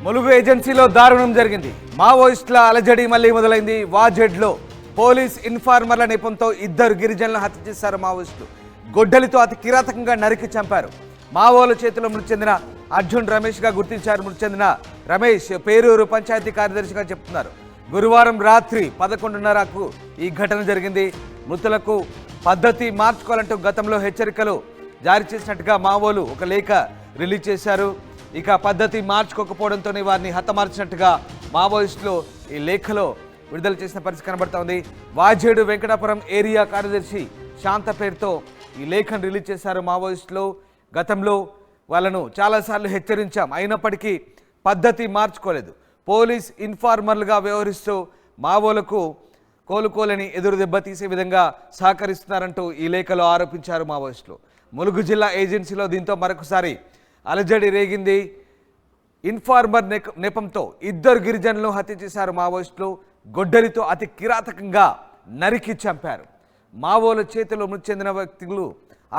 ములుగు ఏజెన్సీలో దారుణం జరిగింది. మావోయిస్టుల అలజడి మళ్లీ మొదలైంది. వాజెడ్లో పోలీస్ ఇన్ఫార్మర్ల నెపంతో ఇద్దరు గిరిజనులను హత్య చేశారు మావోయిస్టులు. గొడ్డలితో అతి కిరాతకంగా నరికి చంపారు. మావోల చేతిలో మృతి చెందిన అర్జున్ రమేష్గా గుర్తించారు. మృతి చెందిన రమేష్ పేరూరు పంచాయతీ కార్యదర్శిగా చెప్తున్నారు. గురువారం రాత్రి 11:30కు ఈ ఘటన జరిగింది. మృతులకు పద్ధతి మార్చుకోవాలంటూ గతంలో హెచ్చరికలు జారీ చేసినట్టుగా మావోలు ఒక లేఖ రిలీజ్ చేశారు. ఇక పద్ధతి మార్చుకోకపోవడంతోనే వారిని హతమార్చినట్టుగా మావోయిస్టులు ఈ లేఖలో విడుదల చేసిన పరిస్థితి కనబడుతోంది. వాజేడు వెంకటాపురం ఏరియా కార్యదర్శి శాంత పేరుతో ఈ లేఖను రిలీజ్ చేశారు మావోయిస్టులు. గతంలో వాళ్ళను చాలాసార్లు హెచ్చరించాం, అయినప్పటికీ పద్ధతి మార్చుకోలేదు. పోలీస్ ఇన్ఫార్మర్లుగా వ్యవహరిస్తూ మావోలకు కోలుకోలేని ఎదురు దెబ్బ తీసే విధంగా సహకరిస్తున్నారంటూ ఈ లేఖలో ఆరోపించారు మావోయిస్టులు. ములుగు జిల్లా ఏజెన్సీలో దీంతో మరొకసారి అలజడి రేగింది. ఇన్ఫార్మర్ నెపంతో ఇద్దరు గిరిజనులను హత్య చేశారు మావోయిస్టులు. గొడ్డలితో అతి కిరాతకంగా నరికి చంపారు. మావోల చేతిలో మృతి చెందిన వ్యక్తులు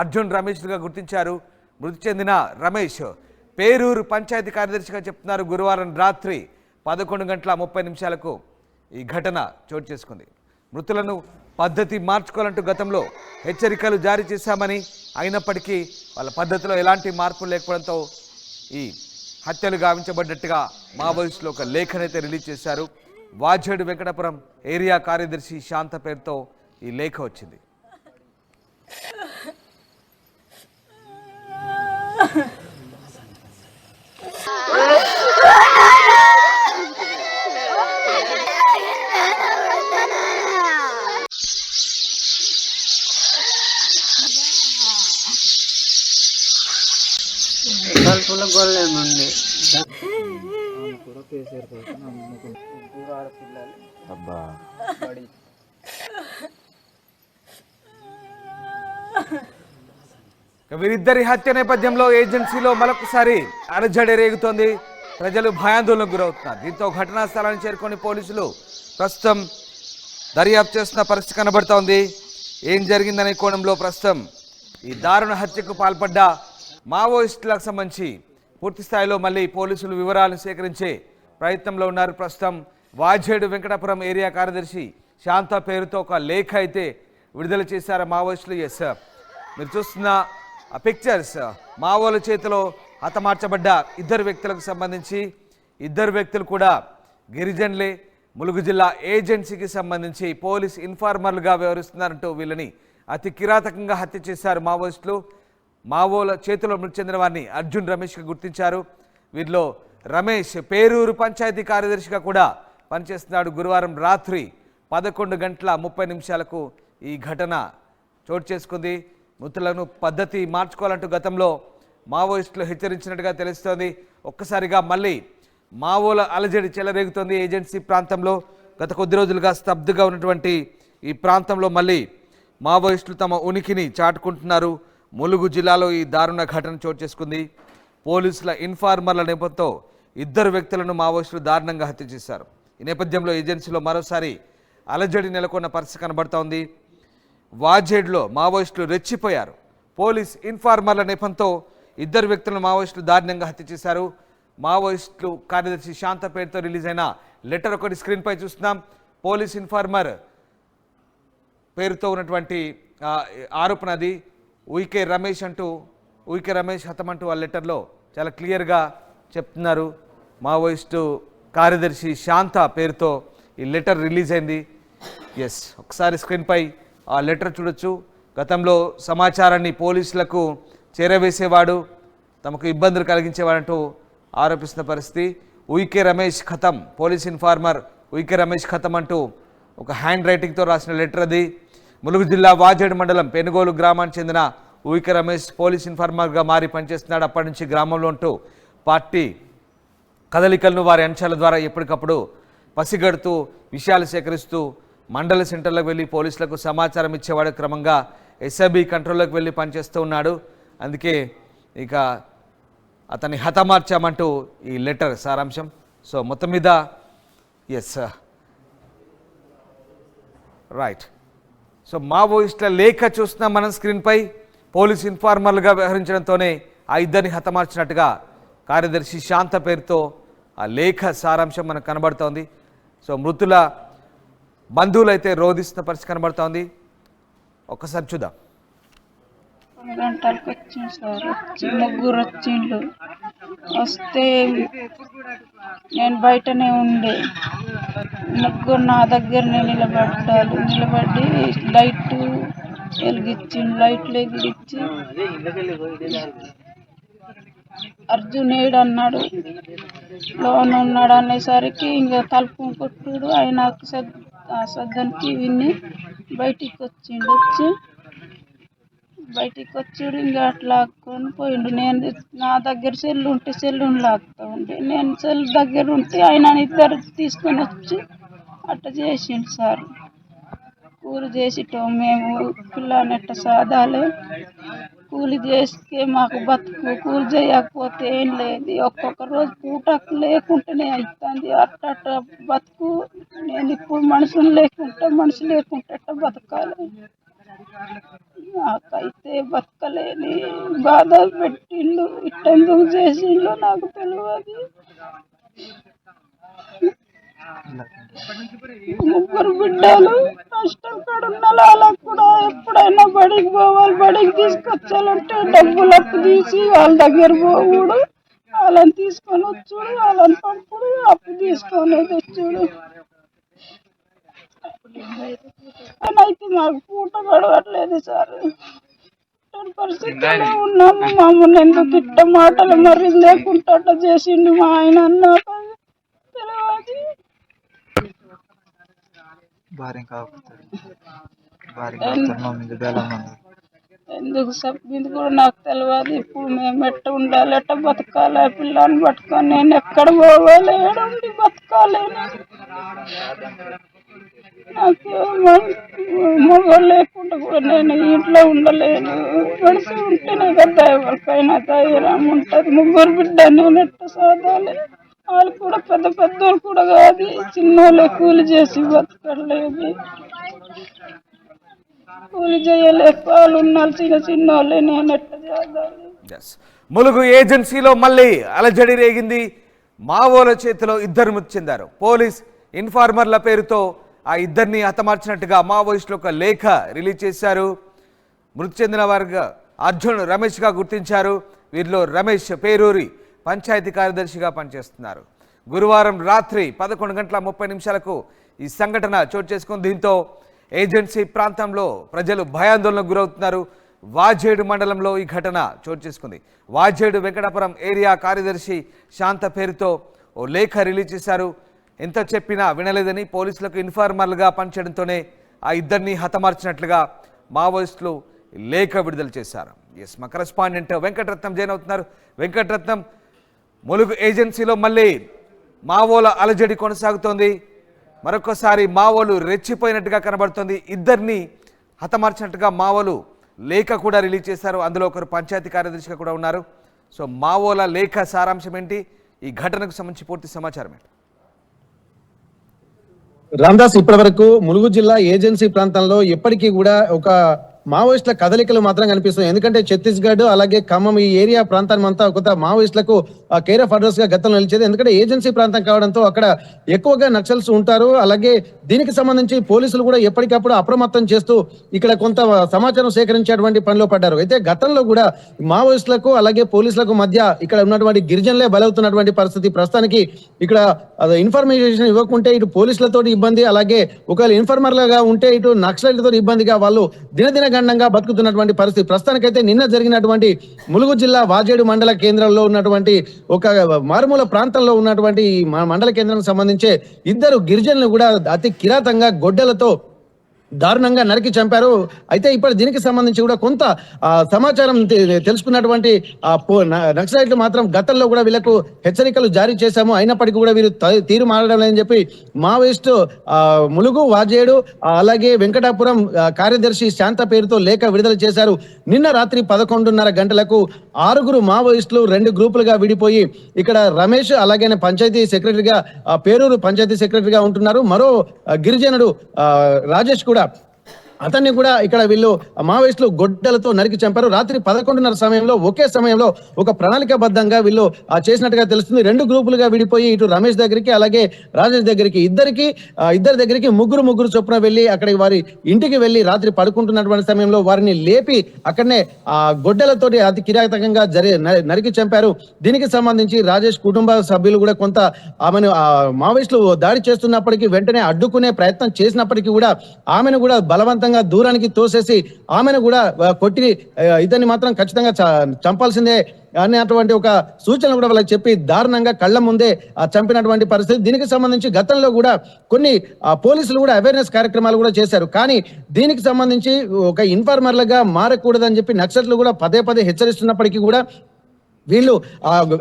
అర్జున్ రమేష్లుగా గుర్తించారు. మృతి చెందిన రమేష్ పేరూరు పంచాయతీ కార్యదర్శిగా చెప్తున్నారు. గురువారం రాత్రి 11:30 ఈ ఘటన చోటు చేసుకుంది. మృతులను పద్ధతి మార్చుకోవాలంటూ గతంలో హెచ్చరికలు జారీ చేశామని, అయినప్పటికీ వాళ్ళ పద్ధతిలో ఎలాంటి మార్పులు లేకపోవడంతో ఈ హత్యలు గావించబడ్డట్టుగా మావోయిస్టులు ఒక లేఖనైతే రిలీజ్ చేశారు. వాజేడు వెంకటాపురం ఏరియా కార్యదర్శి శాంత పేరుతో ఈ లేఖ వచ్చింది. కల్పుల గొల్లేమండి అబ్బా వీరిద్దరి హత్య నేపథ్యంలో ఏజెన్సీలో మరొకసారి అలజడి రేగుతోంది. ప్రజలు భయాందోళనకు గురవుతున్నారు. దీంతో ఘటనా స్థలాన్ని చేరుకొని పోలీసులు ప్రస్తుతం దర్యాప్తు చేస్తున్న పరిస్థితి కనబడుతోంది. ఏం జరిగిందనే కోణంలో ప్రస్తుతం ఈ దారుణ హత్యకు పాల్పడ్డ మావోయిస్టులకు సంబంధించి పూర్తి స్థాయిలో మళ్ళీ పోలీసులు వివరాలను సేకరించే ప్రయత్నంలో ఉన్నారు. ప్రస్తుతం వాజేడు వెంకటాపురం ఏరియా కార్యదర్శి శాంత పేరుతో ఒక లేఖ అయితే విడుదల చేశారు మావోయిస్టులు. ఎస్, మీరు చూస్తున్న ఆ పిక్చర్స్ మావోల చేతిలో హతమార్చబడ్డ ఇద్దరు వ్యక్తులకు సంబంధించి. ఇద్దరు వ్యక్తులు కూడా గిరిజనులే. ములుగు జిల్లా ఏజెన్సీకి సంబంధించి పోలీస్ ఇన్ఫార్మర్లుగా వ్యవహరిస్తున్నారంటూ వీళ్ళని అతి కిరాతకంగా హత్య చేశారు మావోయిస్టులు. మావోల చేతిలో మృతి చెందిన వారిని అర్జున్ రమేష్గా గుర్తించారు. వీరిలో రమేష్ పేరూరు పంచాయతీ కార్యదర్శిగా కూడా పనిచేస్తున్నాడు. గురువారం రాత్రి 11:30 ఈ ఘటన చోటు చేసుకుంది. మృతులను పద్ధతి మార్చుకోవాలంటూ గతంలో మావోయిస్టులు హెచ్చరించినట్టుగా తెలుస్తోంది. ఒక్కసారిగా మళ్ళీ మావోల అలజడి చెలరేగుతోంది ఏజెన్సీ ప్రాంతంలో. గత కొద్ది రోజులుగా స్తబ్దుగా ఉన్నటువంటి ఈ ప్రాంతంలో మళ్ళీ మావోయిస్టులు తమ ఉనికిని చాటుకుంటున్నారు. ములుగు జిల్లాలో ఈ దారుణ ఘటన చోటు చేసుకుంది. పోలీసుల ఇన్ఫార్మర్ల నెపంతో ఇద్దరు వ్యక్తులను మావోయిస్టులు దారుణంగా హత్య చేశారు. ఈ నేపథ్యంలో ఏజెన్సీలో మరోసారి అలజడి నెలకొన్న పరిస్థితి కనబడుతోంది. వాజేడ్లో మావోయిస్టులు రెచ్చిపోయారు. పోలీస్ ఇన్ఫార్మర్ల నెపంతో ఇద్దరు వ్యక్తులను మావోయిస్టులు దారుణంగా హత్య చేశారు. మావోయిస్టులు కార్యదర్శి శాంత పేరుతో రిలీజ్ అయిన లెటర్ ఒకటి స్క్రీన్పై చూస్తున్నాం. పోలీస్ ఇన్ఫార్మర్ పేరుతో ఉన్నటువంటి ఆరోపణ అది. ఉయికే రమేష్ హతమంటూ ఆ లెటర్లో చాలా క్లియర్గా చెప్తున్నారు. మావోయిస్టు కార్యదర్శి శాంత పేరుతో ఈ లెటర్ రిలీజ్ అయింది. ఎస్, ఒకసారి స్క్రీన్పై ఆ లెటర్ చూడొచ్చు. గతంలో సమాచారాన్ని పోలీసులకు చేరవేసేవాడు, తమకు ఇబ్బందులు కలిగించేవాడంటూ ఆరోపిస్తున్న పరిస్థితి. ఉయికే రమేష్ ఖతం, పోలీస్ ఇన్ఫార్మర్ ఉయికే రమేష్ ఖతం అంటూ ఒక హ్యాండ్ రైటింగ్తో రాసిన లెటర్ అది. ములుగు జిల్లా వాజేడు మండలం పెనుగోలు గ్రామానికి చెందిన ఉయికే రమేష్ పోలీస్ ఇన్ఫార్మర్గా మారి పనిచేస్తున్నాడు. అప్పటి నుంచి గ్రామంలో ఉంటూ పార్టీ కదలికలను వారి అంశాల ద్వారా ఎప్పటికప్పుడు పసిగడుతూ విషయాలు సేకరిస్తూ మండల సెంటర్లకు వెళ్ళి పోలీసులకు సమాచారం ఇచ్చేవాడు. క్రమంగా ఎస్ఐబి కంట్రోల్లోకి వెళ్ళి పనిచేస్తూ ఉన్నాడు. అందుకే ఇక అతన్ని హతమార్చామంటూ ఈ లెటర్ సారాంశం. సో మొత్తం మీద ఎస్ రైట్. సో మావోయిస్టుల లేఖ చూస్తున్నాం మనం స్క్రీన్పై. పోలీస్ ఇన్ఫార్మర్లుగా వ్యవహరించడంతోనే ఆ ఇద్దరిని హతమార్చినట్టుగా కార్యదర్శి శాంత పేరుతో ఆ లేఖ సారాంశం మనకు కనబడుతోంది. సో మృతుల బంధువులు అయితే రోధిస్తున్న పరిస్థితి కనబడుతోంది. ఒక్కసారి చూద్దాం. 2 గంటలకు వచ్చిండు సార్. వచ్చి ముగ్గురు వచ్చిండ్రు. వస్తే నేను బయటనే ఉండే. ముగ్గురు నా దగ్గరనే నిలబడి లైట్ వెలిగించిండు. లైట్లు వెలిగించి అర్జున్ ఏడు అన్నాడు, లోన్ ఉన్నాడు అనేసరికి ఇంకా తలుపు కొట్టుడు ఆయన సద్దానికి విని బయటికి వచ్చిండు. బయటికి వచ్చాడు. ఇంకా అట్లా లాక్కొని పోయిండు. నేను నా దగ్గర సెల్ ఉంటే సెల్లుని లాగుతూ ఉండే. నేను సెల్ దగ్గర ఉంటే ఆయన ఇద్దరు తీసుకొని వచ్చి అట్లా చేసిండు సార్. కూలి చేసేటో మేము పిల్లనెట్ట సాదాలి. కూలి చేస్తే మాకు బతుకు, కూలి చేయకపోతే ఏం లేదు. ఒక్కొక్క రోజు పూటకు లేకుంటేనే అవుతుంది. అట్ట బతుకు. నేను ఇప్పుడు మనుషులు లేకుంటే అట్ట బతకాలి. నాకైతే బతకలేని బాధ పెట్టిండు. ఇట్టెందుకు చేసిండో నాకు తెలియదు. ముగ్గురు బిడ్డలు కష్టం కాడున్న వాళ్ళకు కూడా ఎప్పుడైనా బడికి పోవాలి. బడికి తీసుకొచ్చాలంటే డబ్బులు అప్పు తీసి వాళ్ళ దగ్గర పోవుడు, వాళ్ళని తీసుకొని వచ్చుడు, వాళ్ళని పంపుడు, అప్పు తీసుకొని తెచ్చుడు. అయితే మాకు పూట గడవట్లేదు సార్. పరిస్థితుల్లో ఉన్నాము. మమ్మల్ని ఎందుకు ఇట్ట మాటలు మరి లేకుండా అట్లా చేసిండు మా ఆయన అన్నాక తెలియదు. ఎందుకు చెప్పింది కూడా నాకు తెలియదు. ఇప్పుడు మేము ఎట్ట ఉండాలి, ఎట్ట బతకాలి, పిల్లని పట్టుకొని నేను ఎక్కడ పోవాలి, ఏడుండి బతకాలి. నాకు మొగలు లేకుండా కూడా నేను ఇంట్లో ఉండలేను. మనిషి ఉంటేనే కదా ఎవరికైనా ధైర్యం ఉంటుంది. ముగ్గురు బిడ్డ నేను ఎట్ట సాధాలి. వాళ్ళు కూడా పెద్దోళ్ళు కూడా కాదు, చిన్నోళ్ళే. కూలి చేసి బతకలేదు, కూలి చేయలేక వాళ్ళు ఉన్నారు చిన్నోళ్ళే. నేను ఎట్ట సాధాలి. ములుగు ఏజెన్సీలో మళ్ళీ అలజడి రేగింది. మావోల చేతిలో ఇద్దరు మృతి చెందారు. పోలీస్ ఇన్ఫార్మర్ల పేరుతో ఆ ఇద్దరిని హతమార్చినట్టుగా మావోయిస్టులు ఒక లేఖ రిలీజ్ చేశారు. మృతి చెందిన వారిగా అర్జున్ రమేష్గా గుర్తించారు. వీరిలో రమేష్ పేరూరి పంచాయతీ కార్యదర్శిగా పనిచేస్తున్నారు. గురువారం రాత్రి 11:30 ఈ సంఘటన చోటు చేసుకుంది. దీంతో ఏజెన్సీ ప్రాంతంలో ప్రజలు భయాందోళనకు గురవుతున్నారు. వాజేడు మండలంలో ఈ ఘటన చోటు చేసుకుంది. వాజేడు వెంకటాపురం ఏరియా కార్యదర్శి శాంత పేరుతో ఓ లేఖ రిలీజ్ చేశారు. ఎంత చెప్పినా వినలేదని పోలీసులకు ఇన్ఫార్మర్లుగా పనిచేయడంతోనే ఆ ఇద్దరిని హతమార్చినట్లుగా మావోయిస్టులు లేఖ విడుదల చేశారు. మా కరెస్పాండెంట్ వెంకటరత్నం జాయిన్ అవుతున్నారు. వెంకటరత్నం, ములుగు ఏజెన్సీలో మళ్ళీ మావోల అలజడి కొనసాగుతోంది. మరొకసారి మావోలు రెచ్చిపోయినట్టుగా కనబడుతోంది. ఇద్దరిని హతమార్చినట్టుగా మావోలు లేఖ కూడా రిలీజ్ చేశారు. అందులో ఒకరు పంచాయతీ కార్యదర్శిగా కూడా ఉన్నారు. సో మావోల లేఖ సారాంశం ఏంటి? ఈ ఘటనకు సంబంధించి పూర్తి సమాచారం ఏంటి? రామదాస్, ఇప్పటి వరకు ములుగు జిల్లా ఏజెన్సీ ప్రాంతంలో ఎప్పటికీ కూడా ఒక మావోయిస్టుల కదలికలు మాత్రం కనిపిస్తున్నాయి. ఎందుకంటే ఛత్తీస్గఢ్ అలాగే ఖమ్మం ఈ ఏరియా ప్రాంతాన్ని అంతా కొత్త మావోయిస్టులకు కేర్ ఆఫ్ అడ్రస్ గా గతంలో నిలిచేది. ఎందుకంటే ఏజెన్సీ ప్రాంతం కావడంతో అక్కడ ఎక్కువగా నక్సల్స్ ఉంటారు. అలాగే దీనికి సంబంధించి పోలీసులు కూడా ఎప్పటికప్పుడు అప్రమత్తం చేస్తూ ఇక్కడ కొంత సమాచారం సేకరించేటువంటి పనిలో పడ్డారు. అయితే గతంలో కూడా మావోయిస్టులకు అలాగే పోలీసులకు మధ్య ఇక్కడ ఉన్నటువంటి గిరిజనులే బలవుతున్నటువంటి పరిస్థితి. ప్రస్తుతానికి ఇక్కడ ఇన్ఫర్మేషన్ ఇవ్వకుంటే ఇటు పోలీసులతో ఇబ్బంది, అలాగే ఒకవేళ ఇన్ఫార్మర్లుగా ఉంటే ఇటు నక్సలైట్లతో ఇబ్బందిగా వాళ్ళు దినదిన గండంగా బతుకుతున్నటువంటి పరిస్థితి. ప్రస్తుతానికైతే నిన్న జరిగినటువంటి ములుగు జిల్లా వాజేడు మండల కేంద్రంలో ఉన్నటువంటి ఒక మారుమూల ప్రాంతంలో ఉన్నటువంటి మండల కేంద్రానికి సంబంధించి ఇద్దరు గిరిజనులు కూడా అతి కిరాతంగా గొడ్డలతో దారుణంగా నరికి చంపారు. అయితే ఇప్పుడు దీనికి సంబంధించి కూడా కొంత సమాచారం తెలుసుకున్నటువంటి నక్సలైట్లు మాత్రం గతంలో కూడా వీళ్ళకు హెచ్చరికలు జారీ చేశాము, అయినప్పటికీ కూడా వీరు తీరు మారడం లేదని చెప్పి మావోయిస్టు ములుగు వాజేడు అలాగే వెంకటాపురం కార్యదర్శి శాంత పేరుతో లేఖ విడుదల చేశారు. నిన్న రాత్రి 11:30 గంటలకు 6 మావోయిస్టులు 2 గ్రూపులుగా విడిపోయి ఇక్కడ రమేష్ అలాగే పంచాయతీ సెక్రటరీగా పేరూరు పంచాయతీ సెక్రటరీగా ఉంటున్నారు. మరో గిరిజనుడు రాజేష్ కూడా అతన్ని కూడా ఇక్కడ వీళ్ళు మావోయిస్టులు గొడ్డలతో నరికి చంపారు. రాత్రి 11:30 సమయంలో ఒకే సమయంలో ఒక ప్రణాళికాబద్ధంగా వీళ్ళు చేసినట్టుగా తెలుస్తుంది. 2 గ్రూపులుగా విడిపోయి ఇటు రమేష్ దగ్గరికి అలాగే రాజేష్ దగ్గరికి ఇద్దరి దగ్గరికి ముగ్గురు చొప్పున వెళ్ళి అక్కడికి వారి ఇంటికి వెళ్ళి రాత్రి పడుకుంటున్నటువంటి సమయంలో వారిని లేపి అక్కడనే గొడ్డలతోటి అతి కిరాతకంగా నరికి చంపారు. దీనికి సంబంధించి రాజేష్ కుటుంబ సభ్యులు కూడా కొంత ఆమెను మావోయిస్టులు దాడి చేస్తున్నప్పటికీ వెంటనే అడ్డుకునే ప్రయత్నం చేసినప్పటికీ కూడా ఆమెను కూడా బలవంతంగా దూరానికి తోసేసి ఆమెను కూడా కొట్టి ఇతన్ని మాత్రం ఖచ్చితంగా చంపాల్సిందే అనేటువంటి ఒక సూచన కూడా వాళ్ళకి చెప్పి దారుణంగా కళ్ళ ముందే చంపినటువంటి పరిస్థితి. దీనికి సంబంధించి గతంలో కూడా కొన్ని పోలీసులు కూడా అవేర్నెస్ కార్యక్రమాలు కూడా చేశారు. కానీ దీనికి సంబంధించి ఒక ఇన్ఫార్మర్లుగా మారకూడదని చెప్పి నక్సల్లు కూడా పదే హెచ్చరిస్తున్నప్పటికీ కూడా వీళ్ళు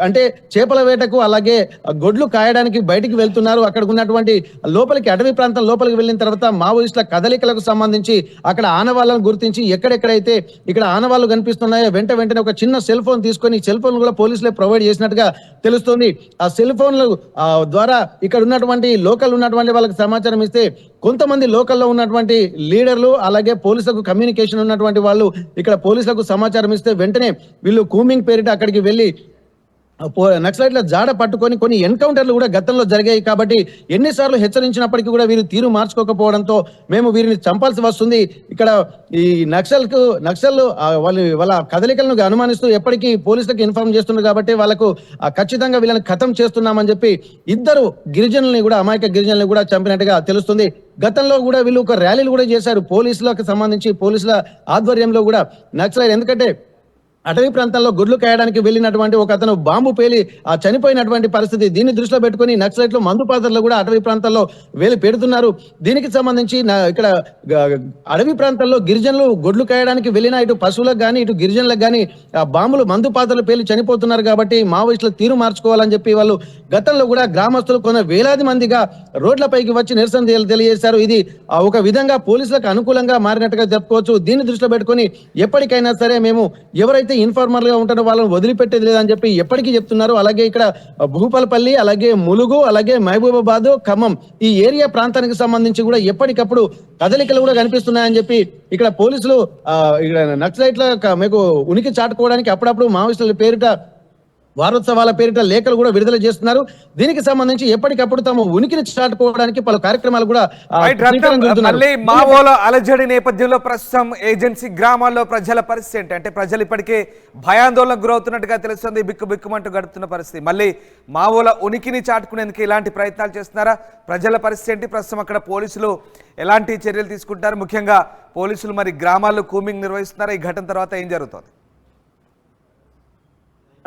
అంటే చేపల వేటకు అలాగే గొడ్లు కాయడానికి బయటికి వెళ్తున్నారు. అక్కడ ఉన్నటువంటి లోపలికి అటవీ ప్రాంతం లోపలికి వెళ్ళిన తర్వాత మావోయిస్టుల కదలికలకు సంబంధించి అక్కడ ఆనవాళ్ళను గుర్తించి ఎక్కడెక్కడైతే ఇక్కడ ఆనవాళ్ళు కనిపిస్తున్నాయో వెంటనే ఒక చిన్న సెల్ ఫోన్ తీసుకొని సెల్ ఫోన్ కూడా పోలీసులే ప్రొవైడ్ చేసినట్టుగా తెలుస్తుంది. ఆ సెల్ ఫోన్ల ద్వారా ఇక్కడ ఉన్నటువంటి లోకల్ ఉన్నటువంటి వాళ్ళకి సమాచారం ఇస్తే కొంతమంది లోకల్లో ఉన్నటువంటి లీడర్లు అలాగే పోలీసులకు కమ్యూనికేషన్ ఉన్నటువంటి వాళ్ళు ఇక్కడ పోలీసులకు సమాచారం ఇస్తే వెంటనే వీళ్ళు కూమింగ్ పేరిట అక్కడికి వెళ్ళి నక్సలైట్ల జాడ పట్టుకొని కొన్ని ఎన్కౌంటర్లు కూడా గతంలో జరిగాయి. కాబట్టి ఎన్నిసార్లు హెచ్చరించినప్పటికీ కూడా వీరు తీరు మార్చుకోకపోవడంతో మేము వీరిని చంపాల్సి వస్తుంది. ఇక్కడ ఈ నక్సల్ వాళ్ళ కదలికలను అనుమానిస్తూ ఎప్పటికీ పోలీసులకు ఇన్ఫార్మ్ చేస్తున్నారు కాబట్టి వాళ్ళకు ఖచ్చితంగా వీళ్ళని ఖతం చేస్తున్నామని చెప్పి ఇద్దరు గిరిజనుల్ని కూడా అమాయక గిరిజనుల్ని కూడా చంపినట్టుగా తెలుస్తుంది. గతంలో కూడా వీళ్ళు ఒక ర్యాలీలు కూడా చేశారు పోలీసులకు సంబంధించి పోలీసుల ఆధ్వర్యంలో కూడా నక్సలైట్. ఎందుకంటే అటవీ ప్రాంతాల్లో గుడ్లు కాయడానికి వెళ్ళినటువంటి ఒక అతను బాంబు పేలి చనిపోయినటువంటి పరిస్థితి. దీన్ని దృష్టిలో పెట్టుకుని నక్సలైట్లు మందు పాత్రలు కూడా అటవీ ప్రాంతాల్లో వేలి పెడుతున్నారు. దీనికి సంబంధించి ఇక్కడ అడవి ప్రాంతాల్లో గిరిజనులు గొడ్లు కాయడానికి వెళ్ళిన ఇటు పశువులకు కానీ ఇటు గిరిజనులకు కానీ బాంబులు మందు పాత్రలు పేలి చనిపోతున్నారు. కాబట్టి మావోయిస్టులు తీరు మార్చుకోవాలని చెప్పి వాళ్ళు గతంలో కూడా గ్రామస్తులు కొన్ని వేలాది మందిగా రోడ్లపైకి వచ్చి నిరసన తెలియజేశారు. ఇది ఒక విధంగా పోలీసులకు అనుకూలంగా మారినట్టుగా చెప్పుకోవచ్చు. దీన్ని దృష్టిలో పెట్టుకుని ఎప్పటికైనా సరే మేము ఎవరైతే ఇన్ఫార్మర్ గా ఉంటారో వాళ్ళని వదిలిపెట్టేది లేదని చెప్పి ఎప్పటికీ చెప్తున్నారు. అలాగే ఇక్కడ భూపాలపల్లి అలాగే ములుగు అలాగే మహబూబాబాద్ ఖమ్మం ఈ ఏరియా ప్రాంతానికి సంబంధించి కూడా ఎప్పటికప్పుడు కదలికలు కూడా కనిపిస్తున్నాయని చెప్పి ఇక్కడ పోలీసులు ఇక్కడ నక్సలైట్ల మీకు ఉనికి చాటుకోవడానికి అప్పుడప్పుడు మావోయిస్టుల పేరిట వారోత్సవాల పేరిట లేఖలు కూడా విడుదల చేస్తున్నారు. దీనికి సంబంధించి ఎప్పటికప్పుడు తమ ఉనికిని చాటుకోవడానికి పలు కార్యక్రమాలు కూడా మళ్ళీ మావోల అలజడి నేపథ్యంలో ప్రస్తుతం ఏజెన్సీ గ్రామాల్లో ప్రజల పరిస్థితి ఏంటి అంటే ప్రజలు ఇప్పటికే భయాందోళనకు గురవుతున్నట్టుగా తెలుస్తుంది. బిక్కుమంటూ గడుపుతున్న పరిస్థితి. మళ్ళీ మావోల ఉనికిని చాటుకునేందుకు ఇలాంటి ప్రయత్నాలు చేస్తున్నారా? ప్రజల పరిస్థితి ఏంటి? ప్రస్తుతం అక్కడ పోలీసులు ఎలాంటి చర్యలు తీసుకుంటారు? ముఖ్యంగా పోలీసులు మరి గ్రామాల్లో కూమింగ్ నిర్వహిస్తున్నారా? ఈ ఘటన తర్వాత ఏం జరుగుతుంది?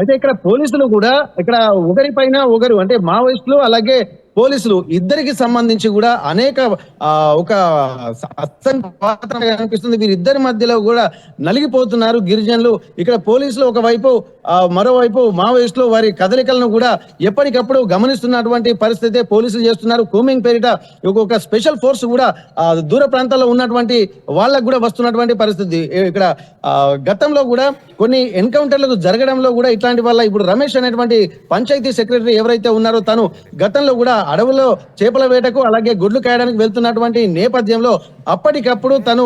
అయితే ఇక్కడ పోలీసులు కూడా ఇక్కడ ఒకరిపైన ఒకరు అంటే మావోయిస్టులు అలాగే పోలీసులు ఇద్దరికి సంబంధించి కూడా అనేక ఒక అనిపిస్తుంది. వీరిద్దరి మధ్యలో కూడా నలిగిపోతున్నారు గిరిజనులు. ఇక్కడ పోలీసులు ఒకవైపు మరోవైపు మావోయిస్టులు వారి కదలికలను కూడా ఎప్పటికప్పుడు గమనిస్తున్నటువంటి పరిస్థితి పోలీసులు చేస్తున్నారు. కూమింగ్ పేరిట ఒక స్పెషల్ ఫోర్స్ కూడా దూర ప్రాంతాల్లో ఉన్నటువంటి వాళ్ళకు కూడా వస్తున్నటువంటి పరిస్థితి. ఇక్కడ గతంలో కూడా కొన్ని ఎన్కౌంటర్లకు జరగడంలో కూడా ఇట్లాంటి వల్ల ఇప్పుడు రమేష్ అనేటువంటి పంచాయతీ సెక్రటరీ ఎవరైతే ఉన్నారో తను గతంలో కూడా అడవుల్లో చేపల వేటకు అలాగే గుడ్లు కాయడానికి వెళ్తున్నటువంటి నేపథ్యంలో అప్పటికప్పుడు తను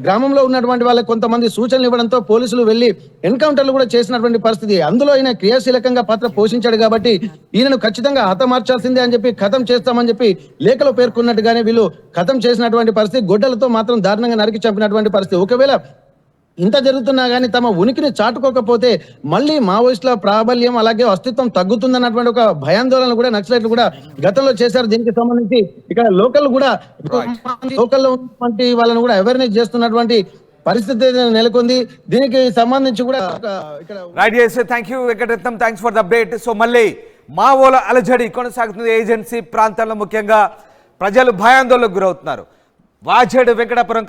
గ్రామంలో ఉన్నటువంటి వాళ్ళకి కొంతమంది సూచనలు ఇవ్వడంతో పోలీసులు వెళ్లి ఎన్కౌంటర్లు కూడా చేసినటువంటి పరిస్థితి. అందులో ఈయన క్రియాశీలకంగా పాత్ర పోషించాడు కాబట్టి ఈయనను ఖచ్చితంగా హతమార్చాల్సిందే అని చెప్పి ఖతం చేస్తామని చెప్పి లేఖలో పేర్కొన్నట్టుగానే వీళ్ళు ఖతం చేసినటువంటి పరిస్థితి. గొడ్డలతో మాత్రం దారుణంగా నరికి చంపినటువంటి పరిస్థితి. ఒకవేళ ఇంత జరుగుతున్నా కానీ తమ ఉనికిని చాటుకోకపోతే మళ్ళీ మావోయిస్టుల ప్రాబల్యం అలాగే అస్తిత్వం తగ్గుతుందన్నటువంటి ఒక భయాందోళన కూడా నక్సలైట్లు కూడా గతంలో చేశారు. దీనికి సంబంధించి ఇక్కడ లోకల్లో ఉన్నటువంటి వాళ్ళని కూడా అవేర్నెస్ చేస్తున్నటువంటి పరిస్థితి నెలకొంది. దీనికి సంబంధించి కూడా thanks for the update. So మళ్ళీ మావోల అలజడి కొనసాగుతుంది ఏజెన్సీ ప్రాంతాల్లో. ముఖ్యంగా ప్రజలు భయాందోళనకు గురవుతున్నారు. వాజేడు వెంకటాపురం